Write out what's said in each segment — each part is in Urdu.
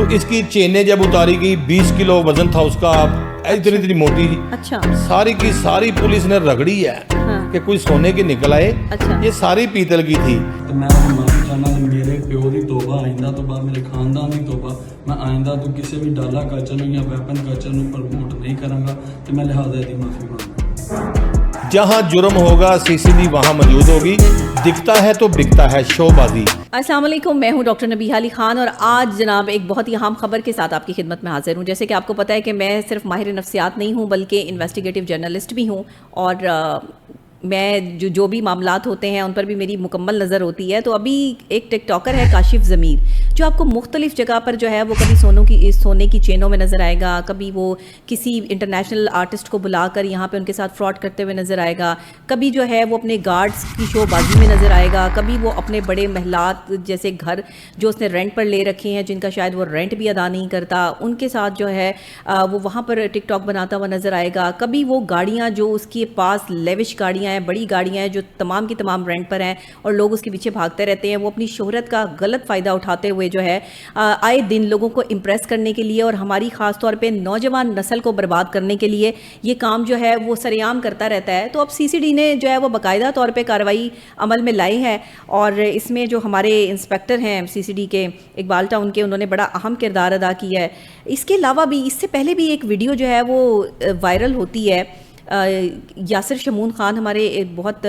تو اس کی چینیں جب اتاری گئی 20 کلو وزن تھا اس کا, اتنی اتنی موٹی, اچھا ساری کی ساری پولیس نے رگڑی ہے کہ کوئی سونے کی نکل آئے, یہ ساری پیتل کی تھی. تو میں معافی چاہنا میرے پیو دی توبہ, آئندہ توبہ میرے خاندان دی توبہ, میں آئندہ تو کسی بھی ڈالا کلچر نو یا ویپن کلچر نو پروموٹ نہیں کروں گا, تو میں لہٰذا دی معافی مانگوں. جہاں جرم ہوگا سی سی ڈی وہاں موجود ہوگی, دکھتا ہے تو بکتا ہے شو بازی. السلام علیکم, میں ہوں ڈاکٹر نبیہہ علی خان اور آج جناب ایک بہت ہی اہم خبر کے ساتھ آپ کی خدمت میں حاضر ہوں. جیسے کہ آپ کو پتہ ہے کہ میں صرف ماہر نفسیات نہیں ہوں بلکہ انویسٹیگیٹو جرنلسٹ بھی ہوں, اور میں جو بھی معاملات ہوتے ہیں ان پر بھی میری مکمل نظر ہوتی ہے. تو ابھی ایک ٹک ٹاکر ہے کاشف ضمیر, جو آپ کو مختلف جگہ پر جو ہے وہ کبھی سونے کی چینوں میں نظر آئے گا, کبھی وہ کسی انٹرنیشنل آرٹسٹ کو بلا کر یہاں پہ ان کے ساتھ فراڈ کرتے ہوئے نظر آئے گا, کبھی جو ہے وہ اپنے گارڈز کی شو بازی میں نظر آئے گا, کبھی وہ اپنے بڑے محلات جیسے گھر جو اس نے رینٹ پر لے رکھے ہیں جن کا شاید وہ رینٹ بھی ادا نہیں کرتا, ان کے ساتھ جو ہے وہ وہاں پر ٹک ٹاک بناتا ہوا نظر آئے گا, کبھی وہ گاڑیاں جو اس کے پاس لیوش گاڑیاں ہیں, بڑی گاڑیاں ہیں جو تمام کی تمام رینٹ پر ہیں اور لوگ اس کے پیچھے بھاگتے رہتے ہیں, وہ اپنی شہرت کا غلط فائدہ اٹھاتے ہوئے جو ہے آئے دن لوگوں کو امپریس کرنے کے لیے اور ہماری خاص طور پہ نوجوان نسل کو برباد کرنے کے لیے یہ کام جو ہے وہ سر عام کرتا رہتا ہے. تو اب سی سی ڈی نے جو ہے وہ باقاعدہ طور پہ کارروائی عمل میں لائی ہے, اور اس میں جو ہمارے انسپیکٹر ہیں سی سی ڈی کے اقبال ٹاؤن کے, انہوں نے بڑا اہم کردار ادا کیا ہے. اس کے علاوہ بھی اس سے پہلے بھی ایک ویڈیو جو ہے وہ وائرل ہوتی ہے. یاسر شمون خان ہمارے بہت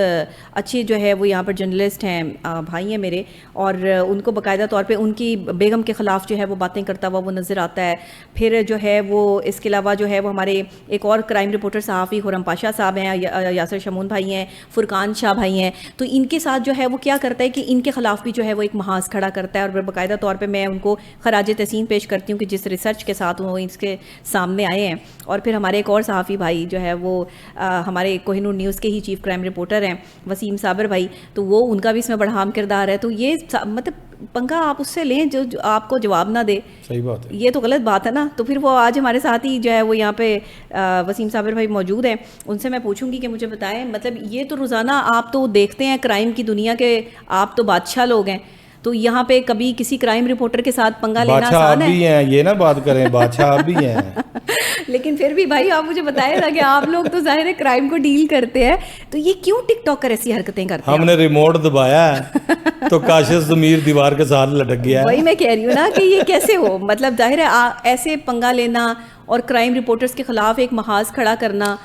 اچھے جو ہے وہ یہاں پر جرنلسٹ ہیں, بھائی ہیں میرے, اور ان کو باقاعدہ طور پہ ان کی بیگم کے خلاف جو ہے وہ باتیں کرتا ہوا وہ نظر آتا ہے. پھر جو ہے وہ اس کے علاوہ جو ہے وہ ہمارے ایک اور کرائم رپورٹر صحافی خرم پاشا صاحب ہیں, یاسر شمون بھائی ہیں, فرقان شاہ بھائی ہیں, تو ان کے ساتھ جو ہے وہ کیا کرتا ہے کہ ان کے خلاف بھی جو ہے وہ ایک محاذ کھڑا کرتا ہے, اور باقاعدہ طور پہ میں ان کو خراج تحسین پیش کرتی ہوں کہ جس ریسرچ کے ساتھ وہ اس کے سامنے آئے ہیں. اور پھر ہمارے ایک اور صحافی بھائی جو ہے وہ ہمارے کوہ نور نیوز کے ہی چیف کرائم رپورٹر ہیں وسیم صابر بھائی, تو وہ ان کا بھی اس میں بڑا اہم کردار ہے. تو یہ مطلب پنگا آپ اس سے لیں جو آپ کو جواب نہ دے, صحیح بات ہے, یہ تو غلط بات ہے نا. تو پھر وہ آج ہمارے ساتھ ہی جو ہے وہ یہاں پہ وسیم صابر بھائی موجود ہیں, ان سے میں پوچھوں گی کہ مجھے بتائیں, مطلب یہ تو روزانہ آپ تو دیکھتے ہیں کرائم کی دنیا کے, آپ تو بادشاہ لوگ ہیں, تو یہاں پہ کبھی کسی کرائم رپورٹر کے ساتھ پنگا لینا آسان ہے؟ بھی ہیں, یہ نہ بات کریں, بادشاہ آپ بھی ہیں. لیکن پھر بھی بھائی آپ مجھے بتائیں نا کہ آپ لوگ تو ظاہر ہے کرائم کو ڈیل کرتے ہیں, تو یہ کیوں ٹک ٹاکر ایسی حرکتیں کرتے ہیں؟ ہم نے ریموٹ دبایا ہے تو کاشف ضمیر دیوار کے ساتھ لٹک گیا ہے. وہی میں کہہ رہی ہوں نا کہ یہ کیسے ہو, مطلب ظاہر ہے ایسے پنگا لینا اور کرائم رپورٹرز کے خلاف ایک محاذ کھڑا کرنا,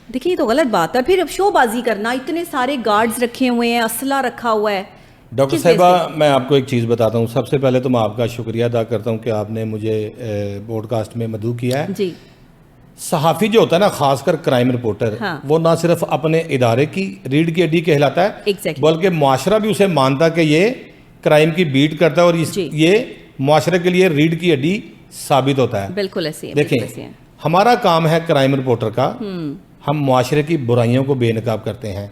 دیکھیے یہ تو غلط بات ہے. پھر اب شو بازی کرنا, اتنے سارے گارڈز رکھے ہوئے ہیں, اسلحہ رکھا ہوا ہے. ڈاکٹر صاحبہ میں آپ کو ایک چیز بتاتا ہوں. سب سے پہلے تو میں آپ کا شکریہ ادا کرتا ہوں کہ آپ نے مجھے بوڈ کاسٹ میں مدعو کیا ہے. جی, صحافی جو ہوتا ہے نا, خاص کر کرائم رپورٹر, وہ نہ صرف اپنے ادارے کی ریڑھ کی ہڈی کہلاتا ہے, بلکہ معاشرہ بھی اسے مانتا ہے کہ یہ کرائم کی بیٹ کرتا ہے اور یہ معاشرے کے لیے ریڑھ کی ہڈی ثابت ہوتا ہے. بالکل ایسے. دیکھیں ہمارا کام ہے کرائم رپورٹر کا, ہم معاشرے کی برائیوں کو بے نقاب کرتے ہیں.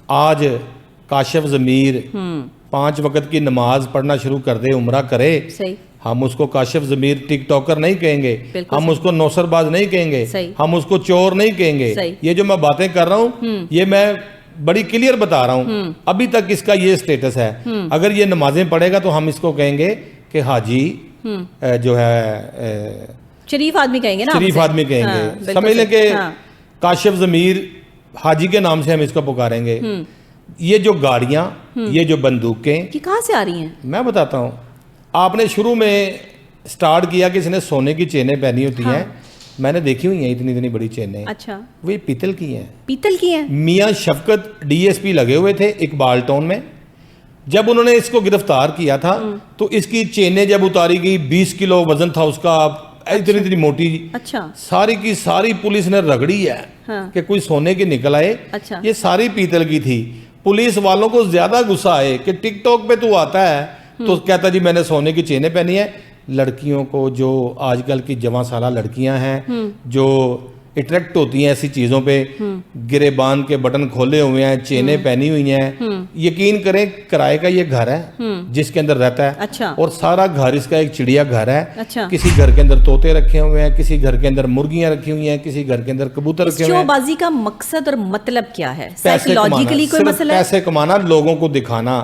آج کاشف ضمیر 5 وقت کی نماز پڑھنا شروع کر دے, عمرہ کرے, ہم اس کو کاشف ضمیر ٹک ٹاکر نہیں کہیں گے, ہم اس کو نوسر باز نہیں کہیں گے, ہم اس کو چور نہیں کہیں گے. یہ جو میں باتیں کر رہا ہوں یہ میں بڑی کلیئر بتا رہا ہوں, ابھی تک اس کا یہ سٹیٹس ہے. اگر یہ نمازیں پڑھے گا تو ہم اس کو کہیں گے کہ حاجی جو ہے شریف آدمی کہیں گے نا, شریف آدمی کہیں گے. سمجھ لیں کہ کاشف ضمیر حاجی کے نام سے ہم اس کو پکاریں گے. یہ جو گاڑیاں, یہ جو بندوقیں, یہ کہاں سے آ رہی ہیں؟ میں بتاتا ہوں. آپ نے شروع میں سٹارٹ کیا کہ اس نے سونے کی چینیں پہنی ہوتی ہیں, میں نے دیکھی ہوئی ہیں اتنی بڑی چینیں. اچھا, وہ یہ پیتل کی ہیں. پیتل کی ہیں. میاں شفقت ڈی ایس پی لگے ہوئے تھے اقبال ٹاؤن میں. جب انہوں نے اس کو گرفتار کیا تھا تو اس کی چینیں جب اتاری گئی 20 کلو وزن تھا اس کا, اتنی موٹی, اچھا, ساری کی ساری پولیس نے رگڑی ہے کہ کوئی سونے کی نکل آئے. یہ ساری پیتل کی تھی. پولیس والوں کو زیادہ غصہ آئے کہ ٹک ٹاک پہ تو آتا ہے تو کہتا جی میں نے سونے کی چینیں پہنی ہیں. لڑکیوں کو, جو آج کل کی جوان سالہ لڑکیاں ہیں جو اٹریکٹ ہوتی ہیں ایسی چیزوں پہ, گرے باندھ کے بٹن کھولے ہوئے ہیں, چینیں پہنی ہوئی ہیں, یقین کریں کرائے کا یہ گھر ہے جس کے اندر رہتا ہے, اور سارا گھر اس کا ایک چڑیا گھر ہے. کسی گھر کے اندر طوطے رکھے ہوئے ہیں, کسی گھر کے اندر مرغیاں رکھی ہوئی ہیں, کسی گھر کے اندر کبوتر رکھے ہوئے ہیں. شو بازی کا مقصد اور مطلب کیا ہے؟ سائیکولوجیکلی کوئی مسئلہ ہے؟ پیسے کمانا, لوگوں کو دکھانا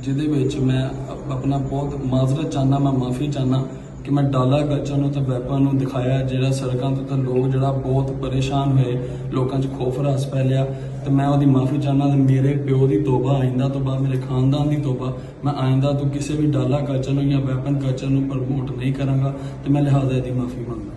ਜਿਹਦੇ ਵਿੱਚ ਮੈਂ ਆਪਣਾ ਬਹੁਤ ਮਾਜ਼ਰਤ ਚਾਹਨਾ, ਮੈਂ ਮਾਫੀ ਚਾਹਨਾ ਕਿ ਮੈਂ ਡਾਲਾ ਕਲਚਰ ਨੂੰ ਤੇ ਵੈਪਨ ਨੂੰ ਦਿਖਾਇਆ, ਜਿਹੜਾ ਸੜਕਾਂ ਤੇ ਲੋਕ ਜਿਹੜਾ ਬਹੁਤ ਪਰੇਸ਼ਾਨ ਹੋਏ, ਲੋਕਾਂ 'ਚ ਖੌਫ ਰਾਸ ਫੈਲਿਆ, ਤੇ ਮੈਂ ਉਹਦੀ ਮਾਫੀ ਚਾਹਨਾ ਤੇ ਮੇਰੇ ਪਿਓ ਦੀ ਤੋਬਾ, ਆਇੰਦਾ ਤੋਂ ਬਾਅਦ ਮੇਰੇ ਖਾਨਦਾਨ ਦੀ ਤੋਬਾ, ਮੈਂ ਆਇੰਦਾ ਤੋਂ ਕਿਸੇ ਵੀ ਡਾਲਾ ਕਲਚਰ ਨੂੰ ਜਾਂ ਵੈਪਨ ਕਲਚਰ ਨੂੰ ਪ੍ਰਮੋਟ ਨਹੀਂ ਕਰਾਂਗਾ, ਤੇ ਮੈਂ ਲਿਹਾਜ਼ਾ ਇਹਦੀ ਮਾਫੀ ਮੰਗਦਾ।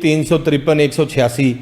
353 186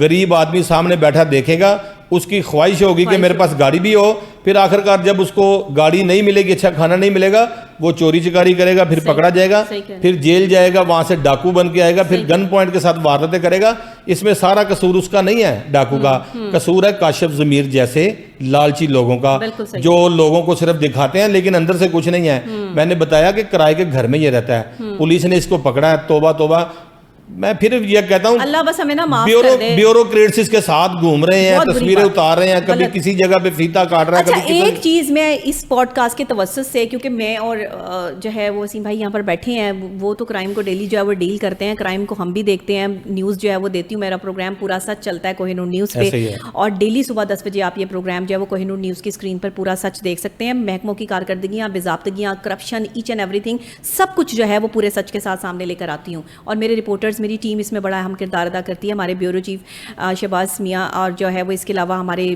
غریب آدمی سامنے بیٹھا دیکھے گا, اس کی خواہش ہوگی کہ میرے پاس گاڑی بھی ہو, پھر آخر کار جب اس کو گاڑی نہیں ملے گی, اچھا کھانا نہیں ملے گا, وہ چوری چکاری کرے گا, پھر پکڑا جائے گا, پھر جیل جائے گا, وہاں سے ڈاکو بن کے آئے گا, پھر گن پوائنٹ کے ساتھ وارداتیں کرے گا. اس میں سارا قصور اس کا نہیں ہے ڈاکو کا, قصور ہے کاشف ضمیر جیسے لالچی لوگوں کا, جو لوگوں کو صرف دکھاتے ہیں لیکن اندر سے کچھ نہیں ہے. میں نے بتایا کہ کرائے کے گھر میں یہ رہتا ہے, پولیس نے اس کو پکڑا ہے, توبہ توبہ. میں پھر یہ کہتا ہوں اللہ بس ہمیں نا معاف کر دے. بیوروکریٹس کے ساتھ گھوم رہے ہیں, تصویریں اتار رہے ہیں, کبھی کسی جگہ پہ فیتا کاٹ رہا ہے. اچھا ایک چیز میں اس پوڈ کاسٹ کے توسط سے, کیونکہ میں اور جو ہے وہ وسیم بھائی یہاں پر بیٹھے ہیں, وہ تو کرائم کو ڈیلی جو ہے وہ ڈیل کرتے ہیں, کرائم کو ہم بھی دیکھتے ہیں, نیوز جو ہے وہ دیتی ہوں, میرا پروگرام پورا سچ چلتا ہے کوہ نور نیوز پہ, اور ڈیلی صبح 10 بجے آپ یہ پروگرام جو ہے وہ کوہ نور نیوز کی اسکرین پر پورا سچ دیکھ سکتے ہیں. محکموں کی کارکردگیاں, باضابطگیاں, corruption, each and every thing, سب کچھ جو ہے وہ پورے سچ کے ساتھ سامنے لے کر آتی ہوں, اور میرے رپورٹرز, میری ٹیم اس میں بڑا اہم کردار ادا کرتی ہے. ہمارے بیورو چیف شہباز میاں, اور جو ہے وہ اس کے علاوہ ہمارے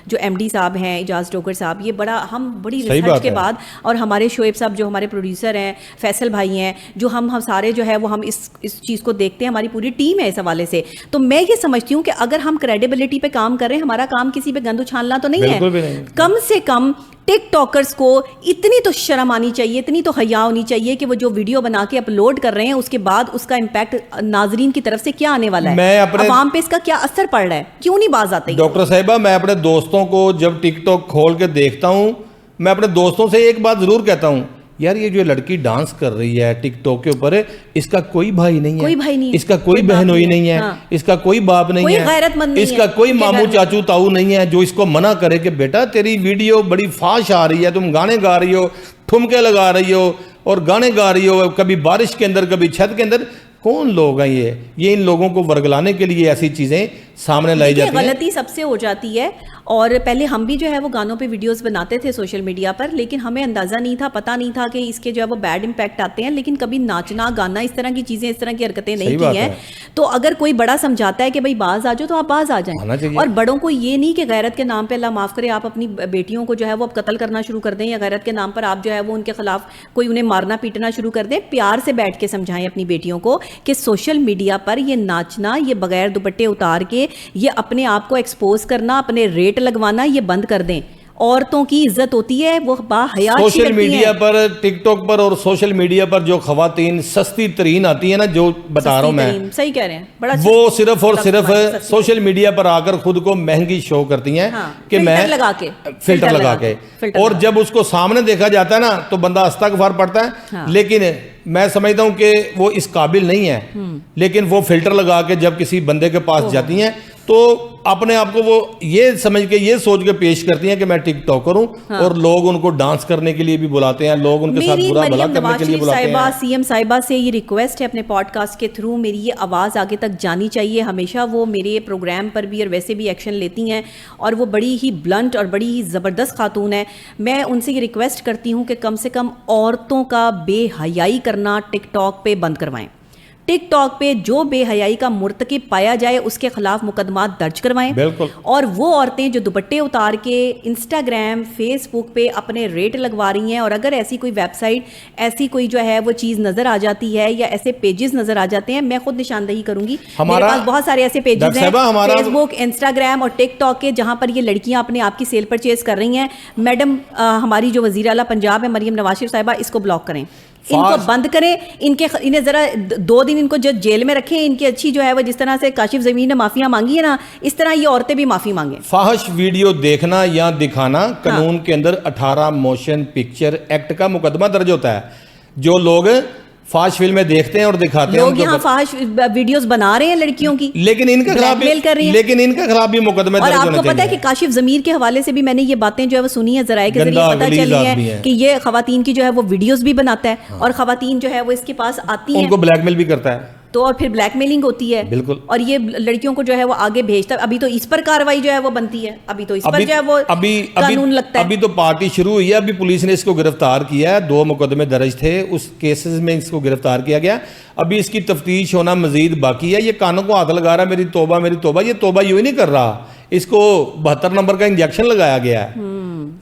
جو ایم ڈی صاحب ہیں اعجاز ڈوگر صاحب, یہ بڑا ہم بڑی ریسرچ کے بعد, اور ہمارے شعیب صاحب جو ہمارے پروڈیوسر ہیں, فیصل بھائی ہیں, جو ہم سارے جو ہے وہ ہم اس چیز کو دیکھتے ہیں, ہماری پوری ٹیم ہے اس حوالے سے. تو میں یہ سمجھتی ہوں کہ اگر ہم کریڈیبلٹی پہ کام کر رہے ہیں, ہمارا کام کسی پہ گند اچھالنا تو نہیں ہے. کم سے کم ٹک ٹاکرز کو اتنی تو شرم آنی چاہیے, اتنی تو حیا ہونی چاہیے کہ وہ جو ویڈیو بنا کے اپلوڈ کر رہے ہیں اس کے بعد اس کا امپیکٹ ناظرین کی طرف سے کیا آنے والا ہے, عوام پہ اس کا کیا اثر پڑ رہا ہے, کیوں نہیں باز آتے. ڈاکٹر صاحبہ, میں اپنے دوستوں کو جب ٹک ٹاک کھول کے دیکھتا ہوں, میں اپنے دوستوں سے ایک بات ضرور کہتا ہوں, یار یہ جو لڑکی ڈانس کر رہی ہے ٹک ٹاک کے اوپر, اس کا کوئی بھائی نہیں ہے, اس کا کوئی بہنوئی نہیں ہے, اس کا کوئی باپ نہیں ہے, اس کا کوئی ماموں چاچو تاؤ نہیں ہے جو اس کو منع کرے کہ بیٹا تیری ویڈیو بڑی فاش آ رہی ہے, تم گانے گا رہی ہو, ٹھمکے لگا رہی ہو اور گانے گا رہی ہو, کبھی بارش کے اندر کبھی چھت کے اندر. کون لوگ ہیں یہ ان لوگوں کو ورگلانے کے لیے ایسی چیزیں سامنے لائی جاتی ہیں. غلطی سب سے ہو جاتی ہے, اور پہلے ہم بھی جو ہے وہ گانوں پہ ویڈیوز بناتے تھے سوشل میڈیا پر, لیکن ہمیں اندازہ نہیں تھا, پتہ نہیں تھا کہ اس کے جو ہے وہ بیڈ امپیکٹ آتے ہیں. لیکن کبھی ناچنا گانا اس طرح کی چیزیں, اس طرح کی حرکتیں نہیں کی ہیں. تو اگر کوئی بڑا سمجھاتا ہے کہ بھائی باز آ جاؤ, تو آپ باز آ جائیں. اور بڑوں کو یہ نہیں کہ غیرت کے نام پہ, اللہ معاف کرے, آپ اپنی بیٹیوں کو جو ہے وہ قتل کرنا شروع کر دیں, یا غیرت کے نام پر آپ جو ہے وہ ان کے خلاف کوئی انہیں مارنا پیٹنا شروع کر دیں. پیار سے بیٹھ کے سمجھائیں اپنی بیٹیوں کو کہ سوشل میڈیا پر یہ ناچنا, یہ بغیر دوپٹے اتار کے یہ اپنے آپ کو ایکسپوز کرنا, اپنے ریٹ لگوانا, یہ بند کر دیں. عورتوں کی عزت ہوتی ہے, وہ باحیا سوشل میڈیا پر, ٹک ٹاک پر اور سوشل میڈیا پر جو خواتین سستی ترین آتی ہیں نا, جو بتا رہا ہوں میں, صحیح کہہ رہے ہیں, بڑا وہ صرف اور صرف سوشل میڈیا پر آ کر خود کو مہنگی شو کرتی ہیں کہ میں فلٹر لگا کے, اور جب اس کو سامنے دیکھا جاتا ہے نا تو بندہ استغفار پڑتا ہے. لیکن میں سمجھتا ہوں کہ وہ اس قابل نہیں ہے, لیکن وہ فلٹر لگا کے جب کسی بندے کے پاس جاتی ہیں تو اپنے آپ کو وہ یہ سمجھ کے, یہ سوچ کے پیش کرتی ہیں کہ میں ٹک ٹاکر ہوں, اور لوگ ان کو ڈانس کرنے کے لیے بھی بلاتے ہیں, لوگ ان کے ساتھ برا بھلا کرنے کے لیے بلاتے ہیں. سی ایم صاحبہ سے یہ ریکویسٹ ہے اپنے پوڈ کاسٹ کے تھرو, میری یہ آواز آگے تک جانی چاہیے. ہمیشہ وہ میرے پروگرام پر بھی اور ویسے بھی ایکشن لیتی ہیں, اور وہ بڑی ہی بلنٹ اور بڑی ہی زبردست خاتون ہے. میں ان سے یہ ریکویسٹ کرتی ہوں کہ کم سے کم عورتوں کا بے حیائی کرنا ٹک ٹاک پہ بند کروائیں. ٹک ٹاک پہ جو بے حیائی کا مرتکب پایا جائے اس کے خلاف مقدمات درج کروائیں. اور وہ عورتیں جو دوپٹے اتار کے انسٹاگرام, فیس بک پہ اپنے ریٹ لگوا رہی ہیں, اور اگر ایسی کوئی ویب سائٹ, ایسی کوئی جو ہے وہ چیز نظر آ جاتی ہے, یا ایسے پیجز نظر آ جاتے ہیں, میں خود نشاندہی کروں گی. میرے پاس بہت سارے ایسے پیجز ہیں فیس بک, انسٹاگرام اور ٹک ٹاک کے, جہاں پر یہ لڑکیاں اپنے آپ کی سیل پرچیز کر رہی ہیں. میڈم ہماری جو وزیر اعلیٰ پنجاب ہے مریم نواز شریف صاحبہ, اس کو بلاک کریں, ان کو بند کریں. انہیں ذرا 2 دن ان کو جو جیل میں رکھیں. ان کی اچھی جو ہے وہ جس طرح سے کاشف ضمیر نے معافیاں مانگی ہے نا, اس طرح یہ عورتیں بھی معافی مانگیں. فاحش ویڈیو دیکھنا یا دکھانا قانون کے اندر 18 موشن پکچر ایکٹ کا مقدمہ درج ہوتا ہے. جو لوگ فاحش فلمیں دیکھتے ہیں اور دکھاتے ہیں, لوگ یہاں فاحش ویڈیوز بنا رہے ہیں لڑکیوں کی, لیکن ان کے خلاف بھی مقدمے درج ہونے چاہیے. اور آپ کو پتہ ہے کہ کاشف ضمیر کے حوالے سے بھی میں نے یہ باتیں جو ہے وہ سنی ہے, ذرائع کے ذریعے پتہ چلی ہے کہ یہ خواتین کی جو ہے وہ ویڈیوز بھی بناتا ہے, اور خواتین جو ہے وہ اس کے پاس آتی ہیں, ان کو بلیک میل بھی کرتا ہے, تو اور پھر بلیک میلنگ ہوتی ہے. بالکل. اور یہ لڑکیوں کو جو ہے وہ آگے بھیجتا ہے. ابھی تو اس پر کاروائی جو ہے وہ بنتی ہے, ابھی تو اس پر جو ہے وہ قانون لگتا ہے. ابھی تو پارٹی شروع ہوئی ہے, ابھی پولیس نے اس کو گرفتار کیا ہے, 2 مقدمے درج تھے, اس کیسز میں اس کو گرفتار کیا گیا. ابھی اس کی تفتیش ہونا مزید باقی ہے. یہ کانوں کو ہاتھ لگا رہا ہے, میری توبہ میری توبہ. یہ توبہ یوں ہی نہیں کر رہا, اس کو 72 نمبر کا انجیکشن لگایا گیا ہے.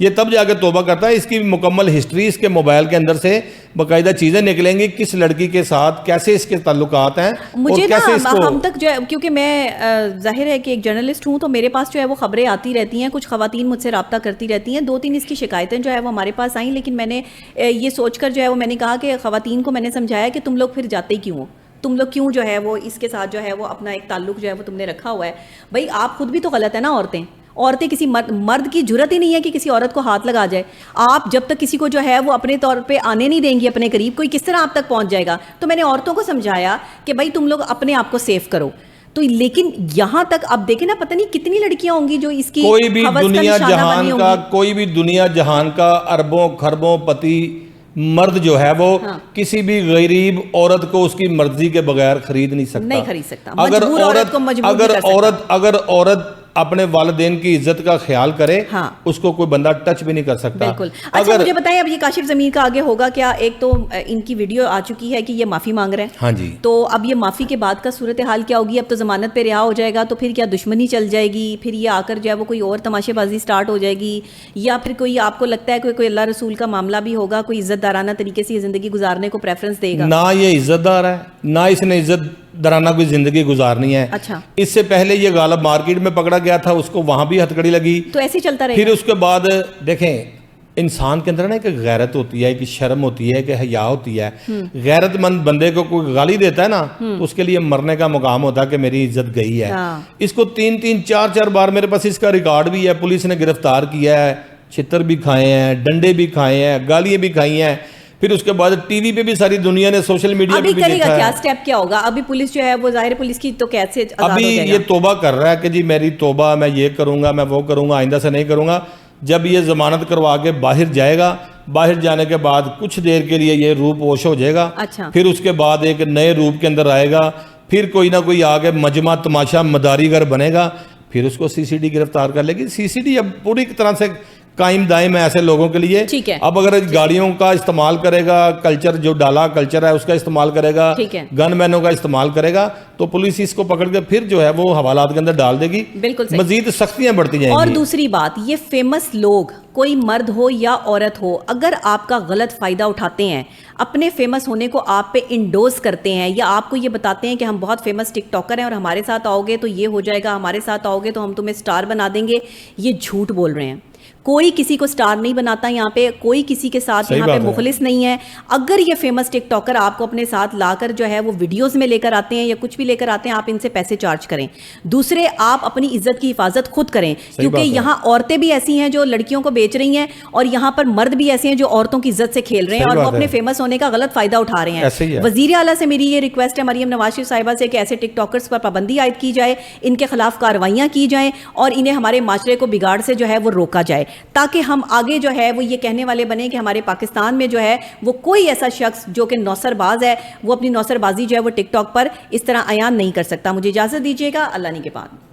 یہ تب جا کے توبہ کرتا ہے. اس کی مکمل ہسٹری اس کے موبائل کے اندر سے باقاعدہ چیزیں نکلیں گی, کس لڑکی کے ساتھ کیسے اس کے تعلقات ہیں. مجھے نا ہم تک جو ہے, کیونکہ میں ظاہر ہے کہ ایک جرنلسٹ ہوں, تو میرے پاس جو ہے وہ خبریں آتی رہتی ہیں, کچھ خواتین مجھ سے رابطہ کرتی رہتی ہیں, 2-3 اس کی شکایتیں جو ہے وہ ہمارے پاس آئیں, لیکن میں نے یہ سوچ کر جو ہے وہ میں نے کہا کہ خواتین کو میں نے سمجھایا کہ تم لوگ پھر جاتے کیوں ہو, تم لوگ کیوں جو ہے وہ اس کے ساتھ جو ہے وہ اپنا ایک تعلق جو ہے وہ تم نے رکھا ہوا ہے. بھائی آپ خود بھی تو غلط ہے نا. عورتیں کسی مرد کی جرت ہی نہیں ہے کہ کسی عورت کو ہاتھ لگا جائے. آپ جب تک کسی کو جو ہے وہ اپنے طور پہ آنے نہیں دیں گی اپنے قریب, کوئی کس طرح آپ تک پہنچ جائے گا. تو میں نے عورتوں کو سمجھایا کہ بھائی تم لوگ اپنے آپ کو سیف کرو. تو لیکن یہاں تک اب دیکھیں نا, پتہ نہیں کتنی لڑکیاں ہوں گی جو اس کی کوئی بھی دنیا جہان کا اربوں خربوں پتی مرد جو ہے وہ کسی بھی غریب عورت کو اس کی مرضی کے بغیر خرید نہیں سکتا. اگر عورت اپنے والدین کی عزت کا خیال کرے, اس کو کوئی بندہ ٹچ بھی نہیں کر سکتا. بالکل. اچھا مجھے بتائیں اب یہ کاشف ضمیر کا آگے ہوگا کیا؟ ایک تو ان کی ویڈیو آ چکی ہے کہ یہ معافی مانگ رہے ہیں. ہاں جی. تو اب یہ معافی کے بعد کا صورتحال کیا ہوگی؟ اب تو ضمانت پہ رہا ہو جائے گا, تو پھر کیا دشمنی چل جائے گی؟ پھر یہ آ کر جو ہے وہ کوئی اور تماشے بازی سٹارٹ ہو جائے گی, یا پھر کوئی آپ کو لگتا ہے کوئی اللہ رسول کا معاملہ بھی ہوگا, کوئی عزت دارانہ طریقے سے یہ زندگی گزارنے کو پریفرنس دے گا؟ نہ یہ عزت دار ہے, نہ اس نے عزت دارانہ کوئی زندگی گزارنی ہے. اچھا. اس سے پہلے یہ غالب مارکیٹ میں پکڑا گیا تھا, اس کو وہاں بھی ہتھکڑی لگی, تو ایسے چلتا رہے. پھر اس کے بعد دیکھیں انسان کے اندر نا ایک غیرت ہوتی ہے, ایک شرم ہوتی ہے, ایک حیا ہوتی ہے. غیرت مند بندے کو کوئی گالی دیتا ہے نا, تو اس کے لیے مرنے کا مقام ہوتا ہے کہ میری عزت گئی ہے. اس کو 3-3 4-4 بار میرے پاس اس کا ریکارڈ بھی ہے, پولیس نے گرفتار کیا ہے, چھتر بھی کھائے ہیں, ڈنڈے بھی کھائے ہیں, گالیاں بھی کھائی ہیں. پھر اس کے بعد ٹی وی پہ بھی ساری دنیا نے, سوشل میڈیا پہ بھی دیکھا ہے. ابھی کرے گا کیا اسٹیپ کیا ہوگا؟ ابھی پولیس جو ہے وہ ظاہر پولیس کی تو قید سے آزاد ہو ابھی جائے گا. یہ توبہ کر رہا ہے کہ جی میری توبہ, میں یہ کروں گا, میں وہ کروں گا, آئندہ سے نہیں کروں گا. جب یہ ضمانت کروا کے باہر جائے گا, باہر جانے کے بعد کچھ دیر کے لیے یہ روپ ہوش ہو جائے گا. اچھا. پھر اس کے بعد ایک نئے روپ کے اندر آئے گا, پھر کوئی نہ کوئی آگے مجمع تماشا مداری گر بنے گا, پھر اس کو CCD گرفتار کر لے گی. CCD اب پوری طرح سے قائم دائم ہے ایسے لوگوں کے لیے. اب اگر گاڑیوں کا استعمال کرے گا, کلچر جو ڈالا کلچر ہے اس کا استعمال کرے گا, گن مینوں کا استعمال کرے گا, تو پولیس اس کو پکڑ کے پھر جو ہے وہ حوالات کے اندر ڈال دے گی. مزید سختیاں بڑھتی جائیں گی. اور دوسری بات, یہ فیمس لوگ, کوئی مرد ہو یا عورت ہو, اگر آپ کا غلط فائدہ اٹھاتے ہیں, اپنے فیمس ہونے کو آپ پہ انڈوز کرتے ہیں, یا آپ کو یہ بتاتے ہیں کہ ہم بہت فیمس ٹک ٹاکر ہیں اور ہمارے ساتھ آؤ گے تو یہ ہو جائے گا, ہمارے ساتھ آؤ گے تو ہم تمہیں سٹار بنا دیں گے, یہ جھوٹ بول رہے ہیں. کوئی کسی کو سٹار نہیں بناتا یہاں پہ, کوئی کسی کے ساتھ یہاں پہ مخلص نہیں ہے. اگر یہ فیمس ٹک ٹاکر آپ کو اپنے ساتھ لا کر جو ہے وہ ویڈیوز میں لے کر آتے ہیں یا کچھ بھی لے کر آتے ہیں, آپ ان سے پیسے چارج کریں. دوسرے, آپ اپنی عزت کی حفاظت خود کریں, کیونکہ یہاں عورتیں بھی ایسی ہیں جو لڑکیوں کو بیچ رہی ہیں, اور یہاں پر مرد بھی ایسے ہیں جو عورتوں کی عزت سے کھیل رہے ہیں, اور وہ اپنے فیمس ہونے کا غلط فائدہ اٹھا رہے ہیں. وزیر اعلیٰ سے میری یہ ریکویسٹ ہے, مریم نواز شریف صاحبہ سے, کہ ایسے ٹک ٹاکرز پر پابندی عائد کی جائے, ان کے خلاف کارروائیاں کی جائیں, اور انہیں ہمارے معاشرے کو بگاڑ سے جو ہے وہ روکا جائے, تاکہ ہم آگے جو ہے وہ یہ کہنے والے بنے کہ ہمارے پاکستان میں جو ہے وہ کوئی ایسا شخص جو کہ نوسر باز ہے, وہ اپنی نوسر بازی جو ہے وہ ٹک ٹاک پر اس طرح عیان نہیں کر سکتا. مجھے اجازت دیجیے گا, اللہ نے کے بعد.